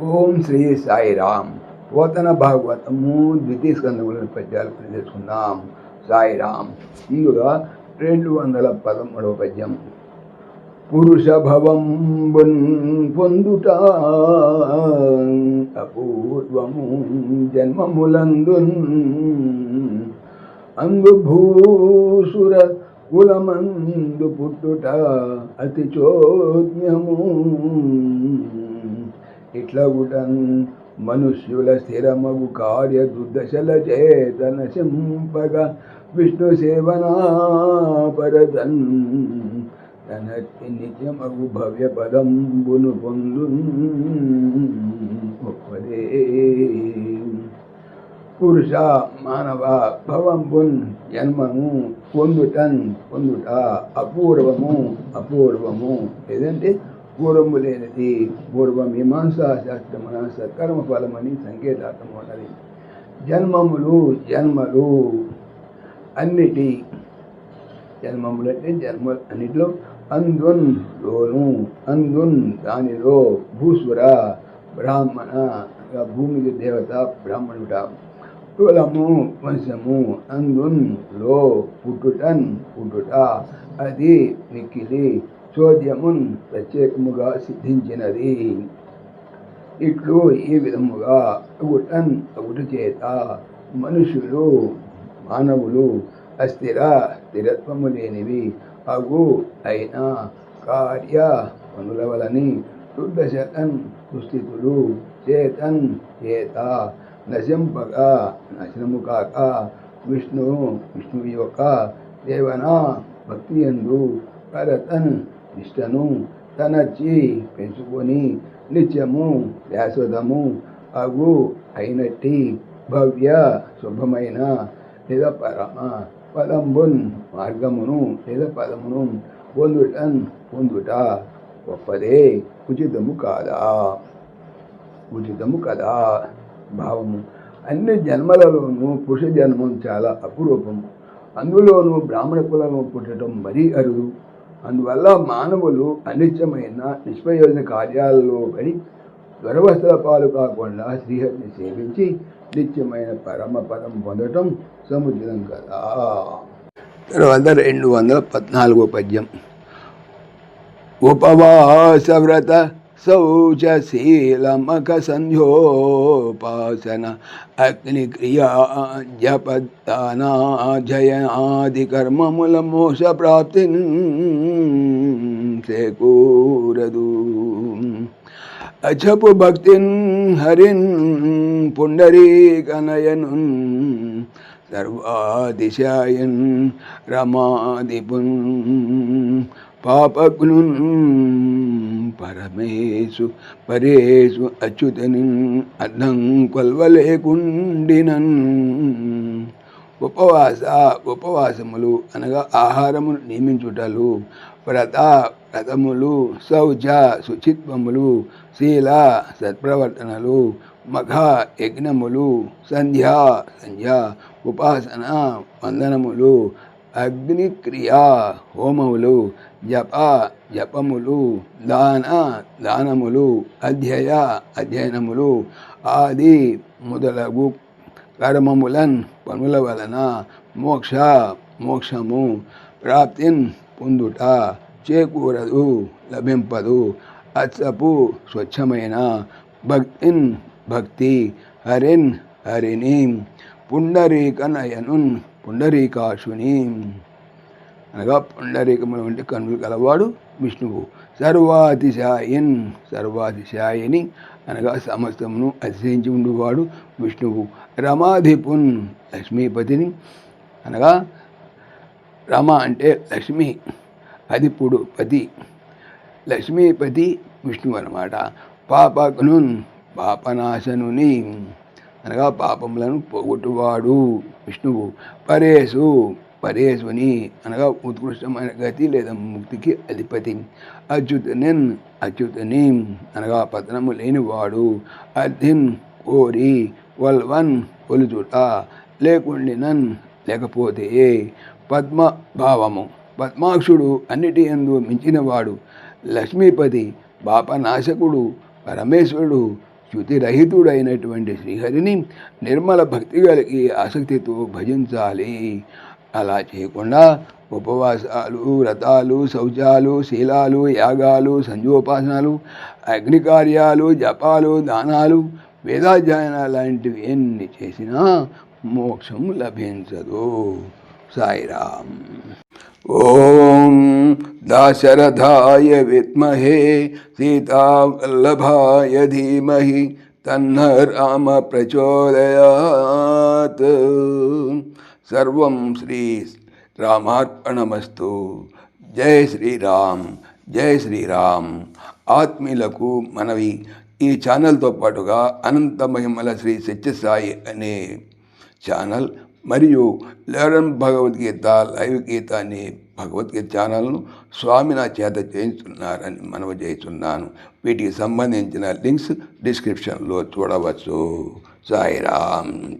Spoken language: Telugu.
ఓం శ్రీ సాయిరామ్. పోతన భాగవతము ద్వితీయ స్కందములను పద్యాలు తెలుసుకుందాం. సాయిరామ్. ముందుగా 213వ పద్యం. పురుష భవంబున్ పొందుట అపూర్వము జన్మములందున్ అంగుభూసుర కులమందు పుట్టుట అతి చోద్యము. ఇట్లగుటన్ మనుష్యుల స్థిరమగు కార్య దుర్దశల చేతన సింపగ విష్ణు సేవనా పరదన్ తనటి నిత్యమగు భవ్య పదంబును పొందు ఒప్పదే. పురుష మానవ భవంబున్ జన్మను పొందుట అపూర్వము ఏదంటే పూర్వము లేనిది. పూర్వం మీమాంసా శాస్త్రమున సత్కర్మ ఫలమని సంకేతార్థము ఉన్నది. జన్మలు అన్నిటి జన్మములు అంటే జన్మలు అన్నిటిలో అందున్ దానిలో భూసుర బ్రాహ్మణ భూమికి దేవత బ్రాహ్మణుట, కులము వంశము అందున్ లో పుట్టుట అది మిక్కిలి చోద్యమున్ ప్రత్యేకముగా సిద్ధించినది. ఇట్లు ఈ విధముగా అగుట చేత మానవులు స్థిరత్వము లేనివి అయిన కార్య పనుల వలని దుస్థితులు చేత నాశనము కాక విష్ణువు యొక్క దేవన భక్తి యందు పరతన్ నిష్టను తనర్చి పెంచుకొని నిత్యము శాశ్వతము అయినట్టి భవ్య శుభమైన లేదా పరమ పదంబున్ మార్గమును లేదా పదమును పొందుట గొప్పదే, ఉచితము కదా. భావము. అన్ని జన్మలలోనూ పురుష జన్మం చాలా అపురూపము. అందులోనూ బ్రాహ్మణ కులంలో పుట్టడం మరీ అరుదు. అందువల్ల మానవులు అనిత్యమైన నిష్ప్రయోజన కార్యాలలో పడి దురవస్థల పాలు కాకుండా శ్రీహరిని సేవించి నిత్యమైన పరమ పదం పొందటం సముచితం కదా. తర్వాత 214వ పద్యం. ఉపవాస వ్రత శౌచశీలమఖ సంధ్యోపాసన అగ్నిక్రియా జపదానా జయాది కర్మముల మోక్ష ప్రాప్తిని చేకూరదు. అచపు భక్తిన్ హరిన్ పుండరీకనయనున్ సర్వాతిశాయన్ రమాదిపున్ పాపగ్నున్ పరేషు అచ్యుతనిన్ అర్థం కొల్వలేకుండినన్. ఉపవాసములు అనగా ఆహారమును నియమించుటలు, వ్రతములు శుచిత్వములు, శీల సత్ప్రవర్తనలు, మఖ యజ్ఞములు, సంధ్య ఉపాసన వందనములు, అగ్నిక్రియా హోమములు, జపములు, దానములు, అధ్యయనములు ఆది మొదలగు కర్మములన్ పనుల వలన మోక్షము ప్రాప్తిన్ పొందుట చేకూరదు, లభింపదు. అత్సపు స్వచ్ఛమైన భక్తి హరిని పుండరీకనయనున్ పుండరీకాశుని అనగా పుండరీకముల వంటి కన్నులు కలవాడు విష్ణువు. సర్వాతిశాయిని అనగా సమస్తమును అతిశయించి ఉండువాడు విష్ణువు. రమాధిపున్ లక్ష్మీపతిని అనగా రమ అంటే లక్ష్మి, అధిపుడు పతి, లక్ష్మీపతి విష్ణువు అన్నమాట. పాపగ్నున్ పాపనాశనుని అనగా పాపములను పోగొట్టువాడు విష్ణువు. పరేశుని అనగా ఉత్కృష్టమైన గతి లేదా ముక్తికి అధిపతి. అచ్యుతని అనగా పతనము లేనివాడు. అర్థిన్ కోరి, వల్వన్ కొలుచుట, లేకుండినన్ లేకపోతే. పద్మభావము పద్మాక్షుడు అన్నిటి యందు మించినవాడు. లక్ష్మీపతి పాపనాశకుడు. పరమేశ్వరుడు శృతిరహితుడైనటువంటి శ్రీహరిని నిర్మల భక్తి కలిగి ఆసక్తితో భజించాలి. అలా చేయకుండా ఉపవాసాలు, వ్రతాలు, శౌచాలు, శీలాలు, యాగాలు, సంధ్యోపాసనాలు, అగ్నికార్యాలు, జపాలు, దానాలు, వేదాధ్యయనాలు లాంటివి ఎన్ని చేసినా మోక్షం లభించదు. సాయిరామ్. ఓం దాశరథాయ విద్మహే సీతావల్లభాయ ధీమహి తన్న రామ ప్రచోదయాత్. సర్వం శ్రీ రామార్పణమస్తు. జై శ్రీరామ్, జై శ్రీరామ్. ఆత్మీయులకు మనవి, ఈ ఛానల్తో పాటుగా అనంత మహిమల శ్రీ సత్యసాయి అనే ఛానల్ మరియు లెర్న్ భగవద్గీత లైవ్ గీత అనే భగవద్గీత ఛానల్ను స్వామి నా చేత చేయించున్నారని మనవి చేస్తున్నాను. వీటికి సంబంధించిన లింక్స్ డిస్క్రిప్షన్లో చూడవచ్చు. సాయిరామ్.